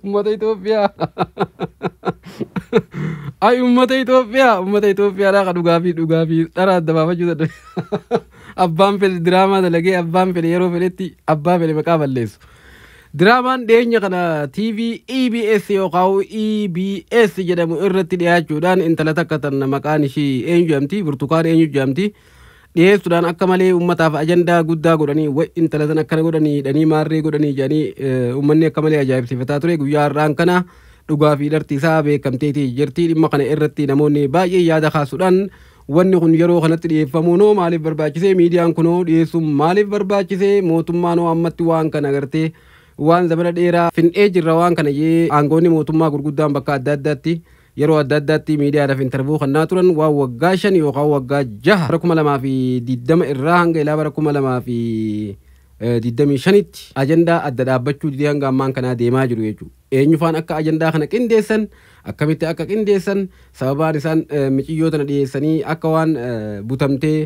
ummata Itoophiyaa ay ummata Itoophiyaa dha dhugaa fi dhara adda baafachuu dadhabe abbaan fedhe diraamaa dalagee abbaan fedhe yeroo fedhetti abbaa fedhe maqaa balleessu. Diraamaan dhiyeenya kana TV EBS yookaan EBS jedhamu irratti dhiyaachuudhaan intala takka tan maqaan ishii eenyu jedhamti Burtukaan eenyu jedhamti dhiyeessuudhaan akka malee ummataaf ajandaa guddaa godhanii intala tan akkana godhanii dhanii maarree godhanii jedhanii ummanni akka malee ajaa'ibsiifataa ture guyyaa har'aan kana dhugaa fi dharti isaa beekamteeti jirti dhimma kana irratti namoonni baay'ee yaada kaasuudhaan wanni kun yeroo kanatti dhiyeeffamuunoo maaliif barbaachise miidiyaan kunoo dhiyeessuun maaliif barbaachise mootummaanoo ammatti waan kana agartee waan zamana dheeraa fin'ee jirra waan kana jee aangoonni mootummaa gurguddaan bakka adda addaatti yeroo adda addaatti miidiyaadhaaf interviyuu kannaa turan waan waggaa 5 yookaan waggaa 6 bara 2020 irraa hanga ilaa bara 2025tti ajandaa adda dhaabbachuu didee hanga ammaan kanaa deemaa jiru jechuudha. Eenyufaan akka ajandaa kana qindeessan akkamitti akka qindeessan sababaan isaan miciyyoota dhiyeessanii akka waan butamtee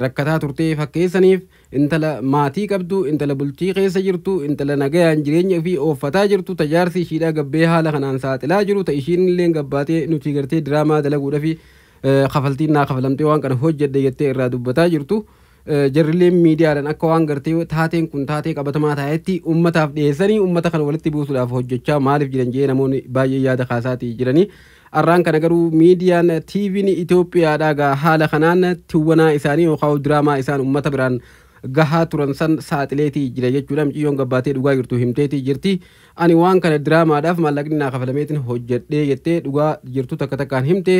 rakkataa turtee fakkeessaniif intala maatii qabdu intala bultii keessa jirtu intala nagayaan jireenya fi ooffataa jirtu tajaarsi ishiidhaa gabbee haala kanaan saaxilaa jiru ta ishiin illee gabbaatee nuti gartee diraamaa dalaguudha fi kafaltiin naa kafalamtee waan kana hojjedhe jettee irraa dubbataa jirtu. Jarrileen miidiyaadhaan akka waan gartee taateen kun taatee qabatamaa taayetti ummataaf dhiyeessanii ummata kana walitti buusuudhaaf hojjechaa maaliif jiran jee namoonni baay'ee yaada kaasaatii jiranii. Arraan kana garuu miidiyaan TV'n Itoophiyaadhaa haala kanaan tiwwanaa isaanii yookaan diraamaa isaan ummata biraan gahaa turan san saaxileetii jira jechuudha miciyyoon gabbaatee dhugaa jirtu himteetii jirti. Ani waan kana diraamaadhaaf maallaqni naa kafalameetiin hojjedhee jettee dhugaa jirtu takka takkaan himte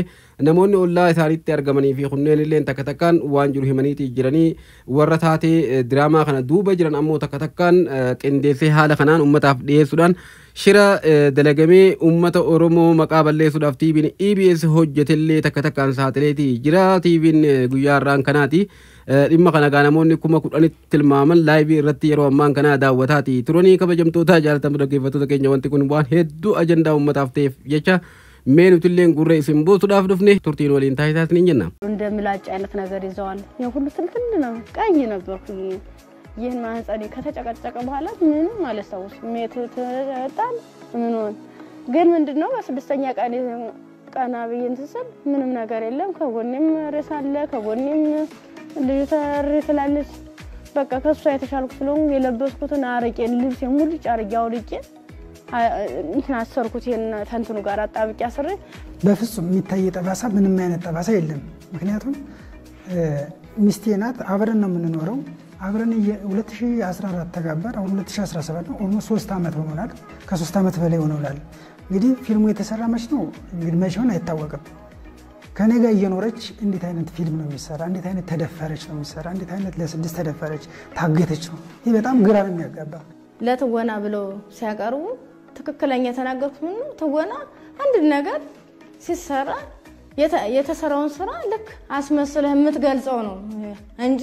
namoonni ollaa isaaniitti argamanii fi kunneen illee takka takkaan waan jiru himaniitii jiranii warra taatee diraamaa kana duuba jiran ammoo takka takkaan qindeessee haala kanaan ummataaf dhiyeessuudhaan shira dalagamee ummata Oromoo maqaa balleessuudhaaf TV'n EBS hojjetellee takka takkaan saaxileetii jira. TV'n guyyaa har'aan kanaati dhimma kana gaa namoonni 10,000 tilmaaman laayivii irratti yeroo ammaan kana daawwataati turanii kabajamtoota jaalatamu dhaggeeffattoota keenya wanti kun waan hedduu ajandaa ummataaf ta'eef jecha mee nutillee gurra isin buusuudhaaf dhufne turtiin waliin taasisaas ni jenna. እንደምላጭ አይነት ነገር ይዘዋል የሁሉ ትልትል ነው ቀይ ነበርኩኝ ይህን ማህፀኔ ከተጨቀጨቀ በኋላ ምንም አላስታውስ ሜትታል ምንሆን ግን ምንድነው በስድስተኛ ቀና ብዬን ስል ምንም ነገር የለም ከጎኔም ሬሳለ ከጎኔም ልጅ ተርትላለች በቃ ከሷ የተሻልኩ ስለሆነ የለበስኩትን አረቄን ልብስ ሙሉ ጫርጌ አውልቄ እንትን አሰርኩት ተንትኑ ጋር አጣብቄ አስሬ በፍጹም የሚታይ ጠባሳ ምንም አይነት ጠባሳ የለም ምክንያቱም ሚስቴ ናት አብረን ነው የምንኖረው አብረን 2014 ተጋባን አሁን 2017 ነው ኦልሞስት 3 አመት ሆኖናል ከ3 አመት በላይ ሆኖናል እንግዲህ ፊልሙ የተሰራ መች ነው እንግዲህ መቼውን አይታወቅም ከኔ ጋር እየኖረች እንዴት አይነት ፊልም ነው የሚሰራ እንዴት አይነት ተደፈረች ነው የሚሰራ እንዴት አይነት ለስድስት ተደፈረች ታገተች ነው ይሄ በጣም ግራ ነው የሚያጋባ ለትወና ብሎ ሲያቀርቡ ትክክለኛ ተናገርኩት ነው ትወና አንድ ነገር ሲሰራ የተሰራውን ስራ ልክ አስመስለህ የምትገልጸው ነው እንጂ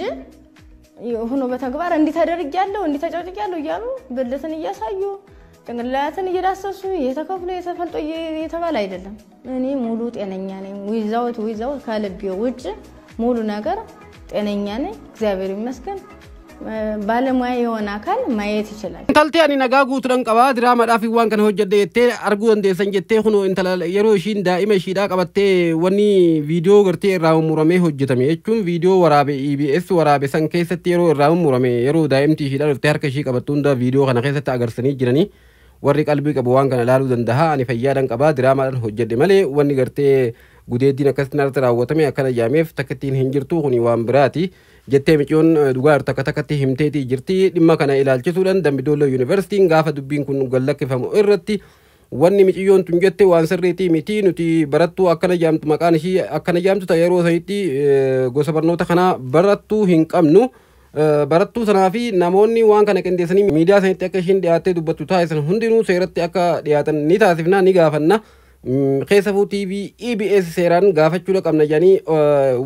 ሆኖ በተግባር እንዲ ተደርጊያለሁ እንዲ ተጨጭቂያለሁ ይያሉ ብልትን እያሳዩ ጭንቅላትን እየዳሰሱ የተከፍሎ የተፈልጦ የተባለ አይደለም እኔ ሙሉ ጤነኛ ነኝ ዊዛውት ከልቤ ውጭ ሙሉ ነገር ጤነኛ ነኝ እግዚአብሔር ይመስገን ባለሙያ የሆነ አካል ማየት ይችላል እንታልቲያኒ ነጋጉ ትረንቀባ ድራማ ዳፊ ዋን ከነ ሆጀደ የቴ አርጉ እንደሰን ጀቴ ሆኖ እንተላ የሮ ሺን ዳኢመ ሺዳ ቀበቴ ወኒ ቪዲዮ ገርቴ ራው ሙረሜ ሆጀተሜ እቹን ቪዲዮ ወራቤ ኢቢኤስ ወራቤ ሰን ከሰት የሮ ራው ሙረሜ የሮ ዳኢምቲ ሺዳ ርቴ አርከ ሺ ቀበቱ እንዳ ቪዲዮ ከነ ከሰት አገርሰኒ ጅረኒ warri qalbii qabu waan kana laaluu danda'a ani fayyaadan qaba diraamaadhaan hojjedhe malee wanni gartee gudeeddiin akkasitti narratti raawwatame akkana jaameef takkattiin hin jirtu kuni waan biraati jettee miciyoon dhugaa takkatti himteetii jirti dhimma kana ilaalchisuudhaan Dambidolloo Yuunivarsiitiin gaafa dubbiin kun gallakkifamu irratti wanni miciyyoon tun jette waan sirriitii miti nuti barattuu akkana jaamtu maqaan ishii akkana jaamtu ta'e yeroo sanitti gosa barnoota kana barattuu hin qabnu barattuu sanaa fi namoonni waan kana qindeessanii miidiyaa sanitti akka ishiin dhiyaattee dubbattu taasisan hundinuu seeratti akka dhiyaatan ni taasifna ni gaafanna keessafuu TV EBS seeraan gaafachuudha qabna jedhanii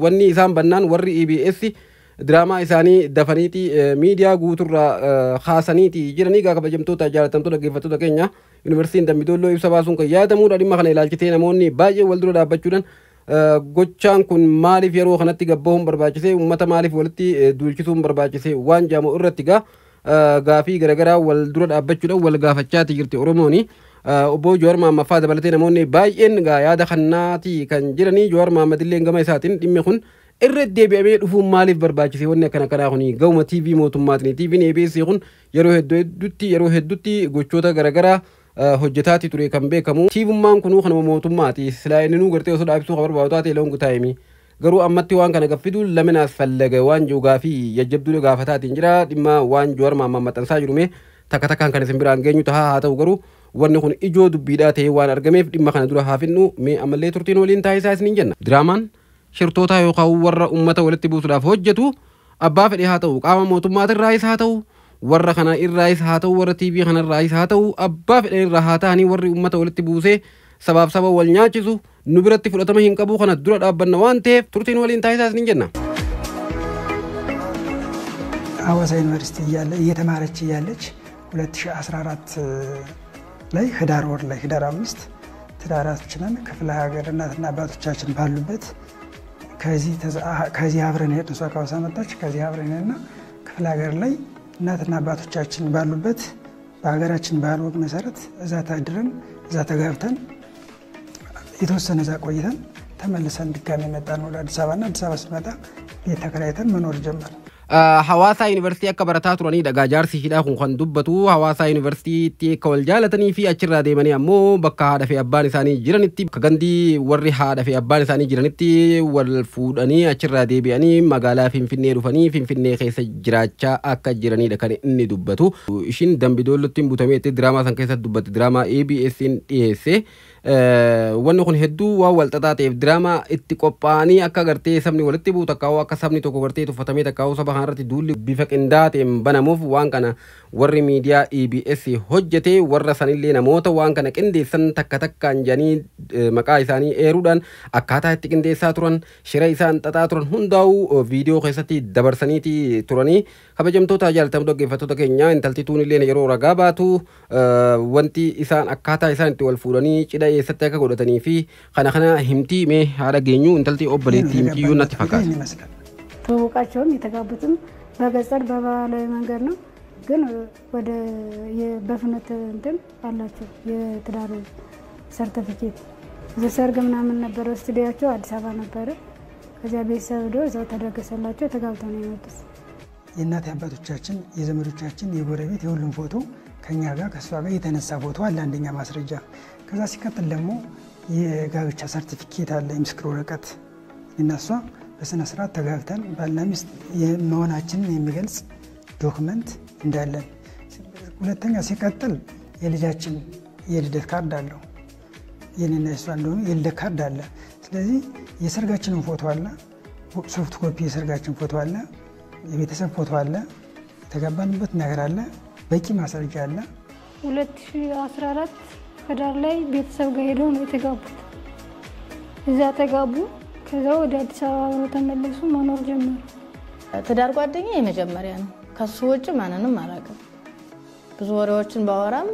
wanni isaan bannaan warri EBS diraamaa isaanii dafaniiti miidiyaa guuturraa haasaniiti jiranii gaa kabajamtoota jaalatamtoota dhaggeeffattoota keenya Yuunivarsiitiin Dambidolloo ibsa baasuun kan yaadamuudha dhimma kana ilaalchitee namoonni baay'ee wal dura dhaabbachuudhaan gochaan kun maaliif yeroo kanatti gabbaa'uun barbaachise ummata maaliif walitti duulchisuun barbaachise waan jaamu irratti gaa gaafii garagaraa wal dura dhaabbachuudhaan wal gaafachaati jirti Oromooni. Obbo Jawaar Mohaammed fa'aa dabalatee namoonni baay'een yaada kannaati kan jiranii Jawaar Mohaammed illee gama isaatiin dhimmi kun irra deebi'amee dhufuun maaliif barbaachise wanni akkana kanaa kuni gahuma TV mootummaatiin TV'n EBS kun yeroo hedduutti gochoota garagaraa hojjetaati ture kan beekamu TV'ummaan kunuu kanuma mootummaati silaa inni nu gartee osoo dhaabsuu kan barbaadu taate loongu taa'imi garuu ammatti waan kana gaffidu laminaas fallaga waan joogaa fi yajjabduu gaafataatiin jira dhimma waan Jawaar Mohaammed maxxansaa jirume takka takkaan kan isin biraan geenyu tahaa haa ta'u garuu wanni kun ijoo dubbiidhaa ta'ee waan argameef dhimma kana dura haa finnu mee ammallee turtiin waliin taasisaa isiniin jenna. Diraamaan shirtoota yookaan warra ummata walitti buusuudhaaf hojjetu abbaa fedhe haa ta'u qaama mootummaatirraayis haa ta'u warra kana irraayis haa ta'u warra TV kanarraayis haa ta'u abbaa fedhe irraa haa ta'anii warri ummata walitti buusee sabaaf saba wal nyaachisu nu biratti fudhatama hin qabu kana dura dhaabbanna waan ta'eef turtiin waliin taasisaa isiniin jenna. ሐዋሳ ዩኒቨርሲቲ እየተማረች እያለች 2014 ላይ ህዳር ወር ላይ ህዳር 5 ትዳራችንን ክፍለ ሀገር እናትና አባቶቻችን ባሉበት ከዚህ አብረን ሄድን። እሷ ከሐዋሳ መጣች። ከዚህ አብረን ሄድና ክፍለ ሀገር ላይ እናትና አባቶቻችን ባሉበት በሀገራችን ባህል ወግ መሰረት እዛ ታድረን እዛ ተጋብተን የተወሰነ እዛ ቆይተን ተመልሰን ድጋሚ መጣን ወደ አዲስ አበባና አዲስ አበባ ስንመጣ ቤት ተከራይተን መኖር ጀመርን። Hawaasa Yuunivarsiitii akka barataa turanii dhagaa jaarsi hidhaa kun kan dubbatu Hawaasa Yuunivarsiitii akka wal jaalatanii fi achirraa deemanii ammoo bakka haadha fi abbaan isaanii jiranitti bakka gandii warri haadha fi abbaan isaanii jiranitti wal fuudhanii achirraa deebi'anii magaalaa Finfinnee dhufanii Finfinnee keessa jiraachaa akka jiranidha kan inni dubbatu. Ishiin Dambidoolottiin butameetti diraamaa san keessatti dubbatti diraamaa ABS'n dhiyeesse. Wanni kun hedduu waan wal xaxaa ta'eef diraamaa itti qophaa'anii akka gartee sabni walitti bu'u takkaa'uu akka sabni tokko gartee tuffatamee takkaa'uu saba kanarratti duulli bifa qindaateen banamuuf waan kana warri miidiyaa EBS hojjete warra sanillee namoota waan kana qindeessan takka takkaan jedhanii maqaa isaanii eeruudhaan akkaataa itti qindeessaa turan shira isaan xaxaa turan hundaa'uu viidiyoo keessatti dabarsaniiti turanii kabajamtoota jaalatamoo dhaggeeffattoota keenya intalti tuunillee yeroo ragaa baatu wanti isaan akkaataa isaan itti wal fuudhanii cidha eessatti akka godhatanii fi kana himtii mee haadha geenyu intalti obboleettii himtiyyuu natti fakkaata. ተዋውቃቸውም የተጋቡትም በገጠር በባህላዊ መንገድ ነው። ግን ወደ በፍነት እንትን አላቸው የትዳር ሰርቲፊኬት ዘሰርግ ምናምን ነበር ስቱዲያቸው አዲስ አበባ ነበር። ከዚያ ቤተሰብ ዶ እዛው ተደረገላቸው ተጋብተው ነው የመጡት። የእናት አባቶቻችን የዘመዶቻችን የጎረቤት የሁሉም ፎቶ ከኛ ጋር ከሷ ጋር የተነሳ ፎቶ አለ አንደኛ ማስረጃ። ከዛ ሲከተል ደግሞ የጋብቻ ሰርቲፊኬት አለ የምስክር ወረቀት እነሷ በስነ ስርዓት ተጋብተን ባልና ሚስት የመሆናችንን የሚገልጽ ዶክመንት እንዳለን። ሁለተኛ ሲቀጥል የልጃችን የልደት ካርድ አለው የኔና የሷ እንደሆነ የልደት ካርድ አለ። ስለዚህ የሰርጋችንን ፎቶ አለ ሶፍት ኮፒ የሰርጋችን ፎቶ አለ የቤተሰብ ፎቶ አለ የተጋባንበት ነገር አለ በቂ ማስረጃ አለ። 2014 ህዳር ላይ ቤተሰብ ጋር ሄደው ነው የተጋቡት። እዛ ተጋቡ። ከዛ ወደ አዲስ አበባ ተመለሱ መኖር ጀመሩ። ትዳር ጓደኛ የመጀመሪያ ነው። ከሱ ውጭ ማንንም አላውቅም። ብዙ ወሬዎችን ባወራም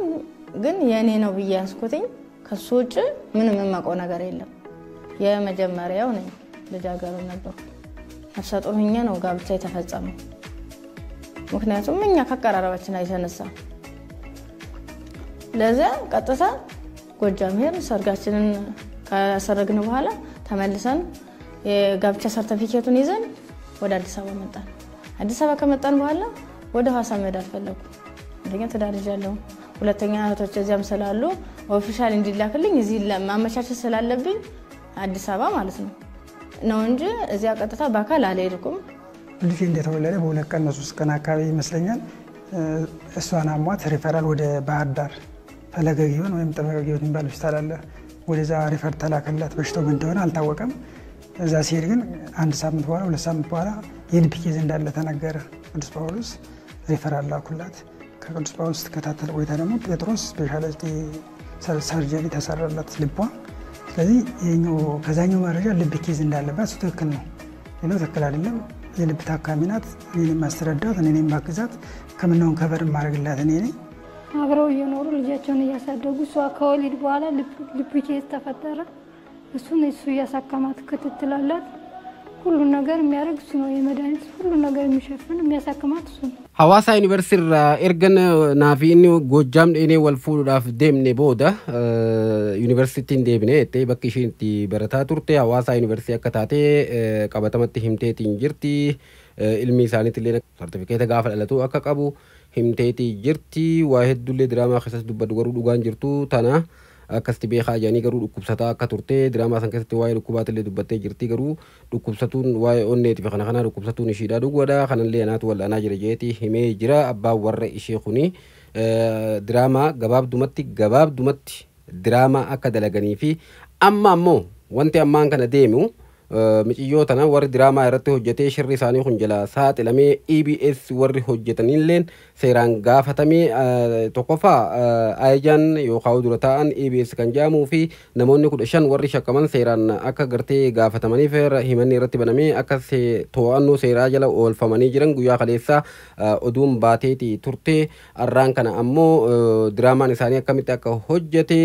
ግን የኔ ነው ብዬ ያስኩትኝ ከሱ ውጭ ምንም የማውቀው ነገር የለም። የመጀመሪያው ነኝ። ልጃገረድ ነበር። ነፍሰ ጡር ሆኜ ነው ጋብቻ የተፈጸመው። ምክንያቱም እኛ ከቀራረባችን አይተነሳ ለዛ ቀጥታ ጎጃም ሄድን። ሰርጋችንን ካሰረግን በኋላ ተመልሰን የጋብቻ ሰርቲፊኬቱን ይዘን ወደ አዲስ አበባ መጣን። አዲስ አበባ ከመጣን በኋላ ወደ ሐዋሳ መሄድ አልፈለኩም። አንደኛ ትዳር ይዣለሁ፣ ሁለተኛ እህቶች እዚያም ስላሉ ኦፊሻል እንዲላክልኝ እዚህ ማመቻቸት ስላለብኝ አዲስ አበባ ማለት ነው እንጂ እዚያ ቀጥታ በአካል አልሄድኩም። ልጅ እንደተወለደ በሁለት ቀን በሶስት ቀን አካባቢ ይመስለኛል እሷን አሟት ሪፈራል ወደ ባህር ዳር ፈለገ ጊዮን ወይም ጠበቀ ጊዮን የሚባል ሆስፒታል አለ። ወደዛ ሪፈር ተላከላት። በሽታው ምን እንደሆነ አልታወቀም። እዛ ሲሄድ ግን አንድ ሳምንት በኋላ ሁለት ሳምንት በኋላ የልብ ኬዝ እንዳለ ተነገረ። ቅዱስ ጳውሎስ ሪፈራል ላኩላት። ከቅዱስ ጳውሎስ ተከታተለ ቆይታ ደግሞ ጴጥሮስ ስፔሻሊቲ ሰርጀሪ ተሰራላት ልቧ። ስለዚህ ከዛኛው መረጃ ልብ ኬዝ እንዳለባት ትክክል ነው። ሌላው ትክክል አይደለም። የልብ ታካሚ ናት። እኔንም ማስተረዳት እኔንም ማግዛት ከምናውን ከበር ማድረግላት እኔ ነኝ። አብረው እየኖሩ ልጃቸውን እያሳደጉ እሷ ከወሊድ በኋላ ልብ ኬዝ ተፈጠረ። እሱ እያሳከማት ክትትል አላት። ሁሉ ነገር የሚያደርግ እሱ ነው የመድኃኒት ሁሉ ነገር የሚሸፍን የሚያሳክማት እሱ ነው Hawaasa University ergan naafini Gojjam ene wal fuudhaaf deemne booda universitiin deebine ettee bakki ishiin itti barataa turte Hawaasa University akka taate qabatamatti himteetiin jirti ilmi isaaniitillee sartifikeeta gaafa dhalatu akka qabu himteetii jirti waa hedduullee diraamaa keessatti dubbadhu garuu dhugaan jirtu tana akkasti beekaa jaanii garuu dhukkubsataa akka turte diraamaa san keessatti waa'ee dhukkubaatillee dubbattee jirti garuu dhukkubsatuun waa'ee onneeti fi kana dhukkubsatuun ishiidha dhugwadha kanallee anaatu wal'aanaa jira jeeti himee jira abbaan warra ishee kuni diraamaa gabaabdumatti diraamaa akka dalaganii fi amma ammoo wanti ammaan kana deemu miciyyootana warri diraamaa irratti hojjetee shirri isaanii kun jala saaxilamee EBS warri hojjetanilleen seeraan gaafatamee tokkoffaa ayjaan yookaan dura ta'an EBS kan jaamuu fi namoonni 15 warri shakkaman seeraan akka gartee gaafatamaniif himanni irratti banamee akka to'annoo seeraa jala oolfamanii jiran guyyaa kaleessa oduun baateeti turte arraan kana ammoo diraamaan isaanii akkamitti akka hojjete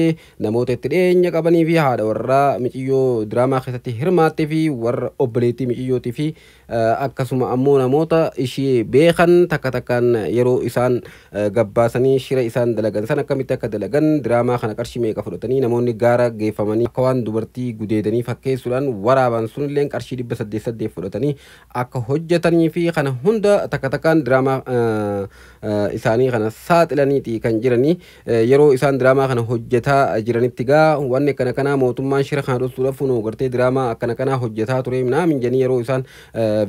namoota itti dhiyeenya qabanii fi haadha warra miciyyoo diraamaa keessatti hirmaatte fi warra obboleettii miciyyooti fi akkasuma ammoo namoota ishee beekan takkaan yeroo isaan gabbaasanii shira isaan dalagan san akkamitti akka dalagan diraamaa kana qarshii meeqa fudhatanii namoonni gaara geeffamanii akka waan dubartii gudeedanii fakkeessuudhaan waraaban sunillee qarshii 800 fudhatanii akka hojjetanii fi kana hunda takkaan diraamaa isaanii kana saaxilaniiti kan jiranii yeroo isaan diraamaa kana hojjetaa jiranitti gaa wanni kana mootummaan shira kana dhoksuudhaaf nu gartee diraamaa akkana kana hojjetaa ture naamin janii yeroo isaan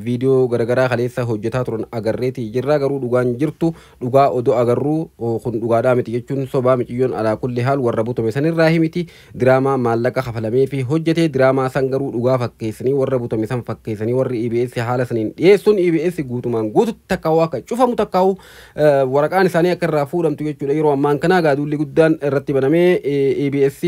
viidiyoo garagaraa kaleessa hojjetaa turan agarreeti jirra garuu dhugaan jirtu dhugaa odoo agarruu kun dhugaadhaa miti jechuun sobaa miciyyoon alaa kulli haal warra butame sanirraa himiti diraamaa maallaqa kafalamee fi hojjetee diraamaa san garuu dhugaa fakkeessanii warra butame san fakkeessanii warri EBS haala saniin dhiyeessuun EBS guutumaan guututti takkaa'u akka cufamu takkaa'u waraqaan isaanii akka irraa fuudhamtu jechuudha yeroo ammaan kanaa gaadulli guddaan irratti banamee EBS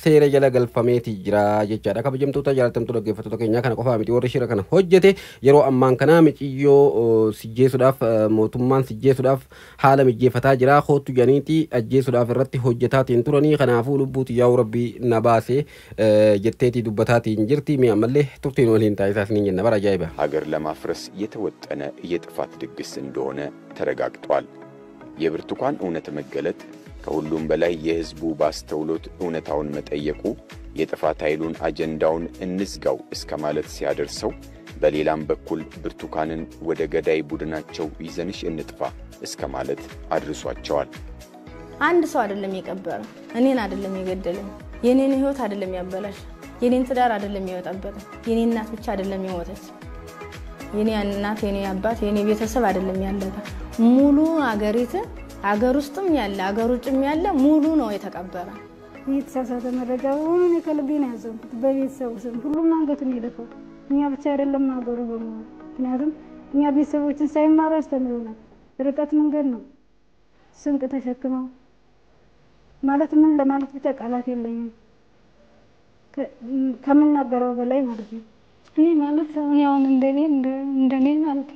seera jala galfameeti jira jechaadha kabajamtoota jaallatamtoota dhaggeeffattoota keenyaa kana qofaa miti warri shira kana hojjete yeroo ammaan kana miciyyoo sijjeessuudhaaf mootummaan sijjeessuudhaaf haala mijeeffataa jira kootu janiiti ajjeessuudhaaf irratti hojjetaatiin turanii kanaafuu lubbuuti yaa rabbii na baase jetteetii dubbataatiin jirti mee ammallee turtiin waliin taasisaas ni jenna bara ajaa'iba ሀገር ለማፍረስ የተወጠነ የጥፋት ድግስ እንደሆነ ተረጋግጧል የብርቱካን እውነት መገለጥ ከሁሉም በላይ የህዝቡ ባስተውሎት እውነታውን መጠየቁ የጥፋት ኃይሉን አጀንዳውን እንዝጋው እስከ ማለት ሲያደርሰው በሌላም በኩል ብርቱካንን ወደ ገዳይ ቡድናቸው ይዘንሽ እንጥፋ እስከ ማለት አድርሷቸዋል አንድ ሰው አይደለም የቀበረ እኔን አይደለም የገደለኝ የኔን ህይወት አይደለም ያበላሽ የኔን ትዳር አይደለም ያወጣበት የኔ እናት ብቻ አይደለም የሞተች የኔ እናት የኔ አባት የኔ ቤተሰብ አይደለም ያለበት ሙሉ አገሪቱ አገር ውስጥም ያለ አገር ውጭም ያለ ሙሉ ነው የተቀበረ የተሳሳተ መረጃውን የከልቤን ያዘንኩት በቤተሰቡ ስም ሁሉም አንገቱን ይደፋው እኛ ብቻ አይደለም አገሩ በሙሉ ምክንያቱም እኛ ቤተሰቦችን ሳይማሩ አስተምረውናል ርቀት መንገድ ነው ስንቅ ተሸክመው ማለት ምን ለማለት ብቻ ቃላት የለኝም ከምናገረው በላይ ማለት ነው እኔ ማለት ያው እንደኔ ማለት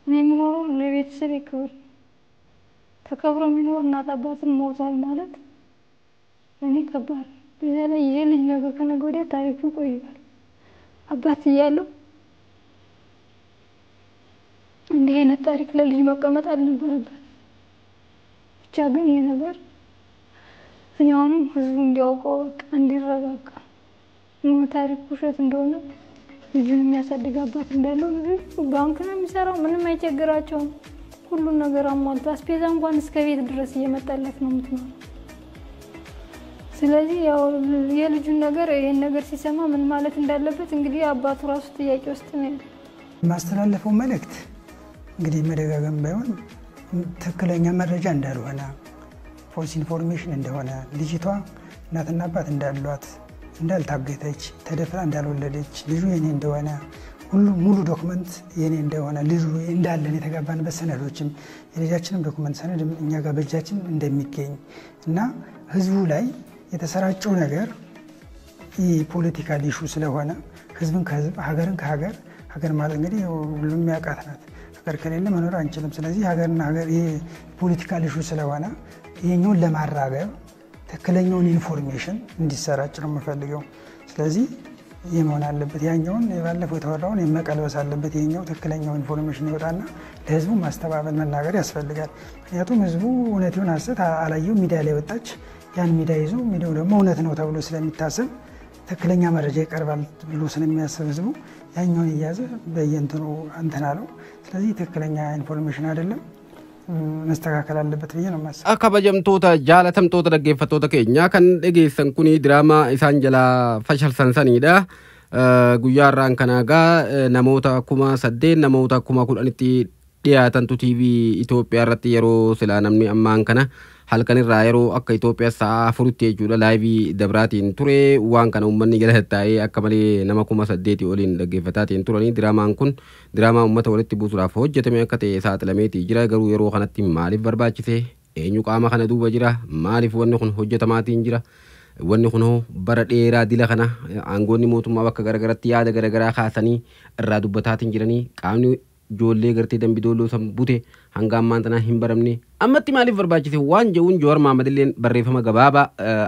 እኔ ምኖር ለቤተሰብ ይከብር ተከብሮ የሚኖር እናት አባትም ሞቷል ማለት እኔ ከባድ በዛ ላይ የልጅ ነገር ከነገ ወዲያ ታሪኩ ቆይቷል አባት እያለው እንዲህ አይነት ታሪክ ለልጅ መቀመጥ አልነበረበት ብቻ ግን ይሄ ነገር እኛውም ህዝቡ እንዲያውቀው እንዲረጋጋ ታሪክ ውሸት እንደሆነ ልጁን የሚያሳድግ አባት እንዳለው ባንክ ነው የሚሰራው ምንም አይቸግራቸውም ሁሉ ነገር አሟልቶ አስፔዛ እንኳን እስከ ቤት ድረስ እየመጣለት ነው የምትኖር ስለዚህ ያው የልጁን ነገር ይሄን ነገር ሲሰማ ምን ማለት እንዳለበት እንግዲህ አባቱ ራሱ ጥያቄ ውስጥ ነው ማስተላለፈው መልእክት እንግዲህ መደጋገም ባይሆን ትክክለኛ መረጃ እንዳልሆነ ፎልስ ኢንፎርሜሽን እንደሆነ ልጅቷ እናትና አባት እንዳሏት እንዳልታገተች ተደፍራ እንዳልወለደች ልጁ የኔ እንደሆነ ሁሉ ሙሉ ዶክመንት የኔ እንደሆነ ልጁ እንዳለን የተጋባንበት ሰነዶችም የልጃችንም ዶክመንት ሰነድ እኛ ጋር በእጃችን እንደሚገኝ እና ህዝቡ ላይ የተሰራጨው ነገር የፖለቲካል ኢሹ ስለሆነ ህዝብን ከህዝብ ሀገርን ከሀገር ሀገር ማለት እንግዲህ ሁሉም ያውቃት ናት ሀገር ከሌለ መኖር አንችልም ስለዚህ ሀገርና ሀገር የፖለቲካል ኢሹ ስለሆነ ይሄኛውን ለማራገብ ትክክለኛውን ኢንፎርሜሽን እንዲሰራጭ ነው የምፈልገው ስለዚህ የመሆን አለበት። ያኛውን ባለፈው የተወራውን የመቀልበስ አለበት። የኛው ትክክለኛው ኢንፎርሜሽን ይወጣና ለህዝቡ ማስተባበል መናገር ያስፈልጋል። ምክንያቱም ህዝቡ እውነቱን ሐሰት አላየው ሚዲያ ላይ ወጣች። ያን ሚዲያ ይዞ ሚዲያው ደግሞ እውነት ነው ተብሎ ስለሚታሰብ ትክክለኛ መረጃ ይቀርባል ብሎ ስለሚያስብ ህዝቡ ያኛውን እያዘ በየእንትኑ እንትን አለው። ስለዚህ ትክክለኛ ኢንፎርሜሽን አይደለም፣ መስተካከል አለበት ብዬ ነው የማስበው። kabajamtoota jaalatamtoota dhaggeeffattoota keenya kan dhageessan kuni diraamaa isaan jala fashalsansanidha. Guyyaa irraan kanaagaa namoota 8,000 namoota 10,000tti dhiyaatantu TV Itoophiyaa irratti yeroo silaa namni ammaan kana halkan irraa yeroo akka Itoophiyaa sa'a 4tti jechuudha laayivii dabraatiin ture waan kana uummanni jala taa'ee akka malee nama 8,000 oliin dhaggeeffataatiin turanii diraamaan kun diraamaa uummata walitti buusuudhaaf hojjetame akka ta'e saaxilameetii jira. Garuu yeroo kanatti maaliif barbaachise? Eenyu qaama kana duuba jira? Maaliif wanni kun hojjetamaatiin jira? Wanni kun bara dheeraa dila kana aangoonni mootummaa bakka garagaratti yaada garagaraa kaasanii irraa dubbataatiin jiranii qaamni ijoollee gartee Dambidolloo san bute hanga ammaan tanaa hin baramne ammatti maaliif barbaachise waan jedhuun Jowaar Mohaammed illee barreeffama gabaabaa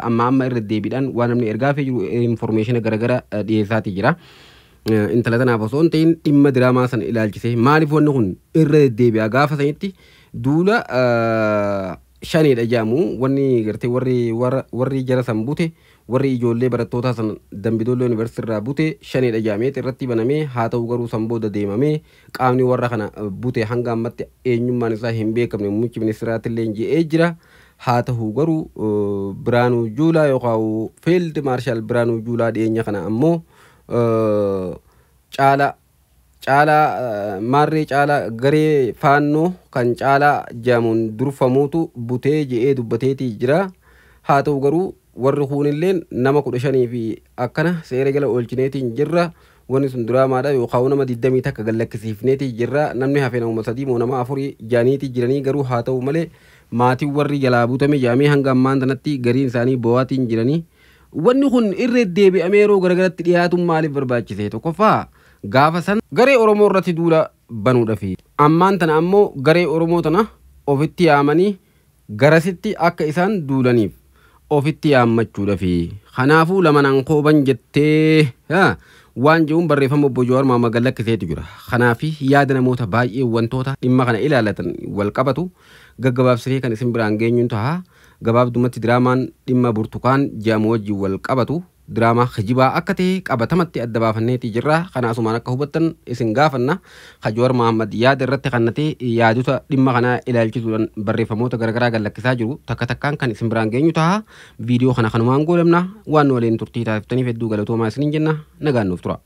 amma irra deebiidhaan waan namni ergaafee jiru information garagara dhiyeessaatii jira. Intala tanaaf osoo hin ta'in dhimma diraamaa san ilaalchise maaliif wanni kun irra deddeebi'a gaafa sanitti duula shaneedha jedhamu wanni gartee warri jara san bute warri ijoollee barattoota san Dambidolloo Yuunivarsiitii irraa bute shaneedha jedhamee irratti banamee haa ta'u garuu san booda deemamee qaamni warra kana bute hanga ammatti eenyummaan isaa hin beekamne muummichi ministeeraatti illee jedhee jira. Haa ta'u garuu Biraanuu Juulaa yookaan Fiild Maarshaal Biraanuu Juulaa dhiyeenya kana ammoo maarree caalaa garee faannoo kan caalaa jedhamuun durfamuutu butee jedhee dubbateetii jira. Haa ta'u garuu warri kuunillee nama 15 fi akkana seera jala oolchineetiin jirra. Wanni sun diraamaadha yookaan nama 20 takka gallakkisiifneetii jirra. Namni hafee nama 3 moo nama 4 jaaniitii jiranii garuu haa ta'u malee maatiin warri jalaa butame jaamee hanga ammaan tanatti gariin isaanii bo'aatiin jiranii. Wanni kun irra deebi'amee yeroo garagaratti dhiyaatuun maaliif barbaachise? Tokkoffaa gaafa san garee Oromoo irratti duula banuudhafi ammaan tana ammoo garee Oromoo tana ofitti yaamanii garasitti akka isaan duulaniif ofitti yaammachuudhafi kanaafuu lamanaan kooban jettee waan jedhuun barreeffama obbo Jowaar Mohaammed gallakkiseetu jira. Kanaafi yaada namoota baay'ee wantoota dhimma kana ilaalatan wal qabatu gaggabaabsinee kan isin biraan geenyuun ta'a. Gabaabdumatti diraamaan dhimma burtukaan jedhamu wajjin wal qabatu diraamaa kijibaa akka ta'e qabatamatti adda baafanneetii jirra. Kanaasumaan akka hubattan isin gaafanna. Jowaar Mohaammed yaada irratti kannatee yaadota dhimma kanaa ilaalchisuudhaan barreeffamoota garagaraa gallakkisaa jiru takka takkaan kan isin biraan geenyu ta'a. Viidiyoo kana kanumaan goolabna waan waliin turtii taasiftaniif hedduu galatoomaa isiniin jenna. Nagaan nuuf tura.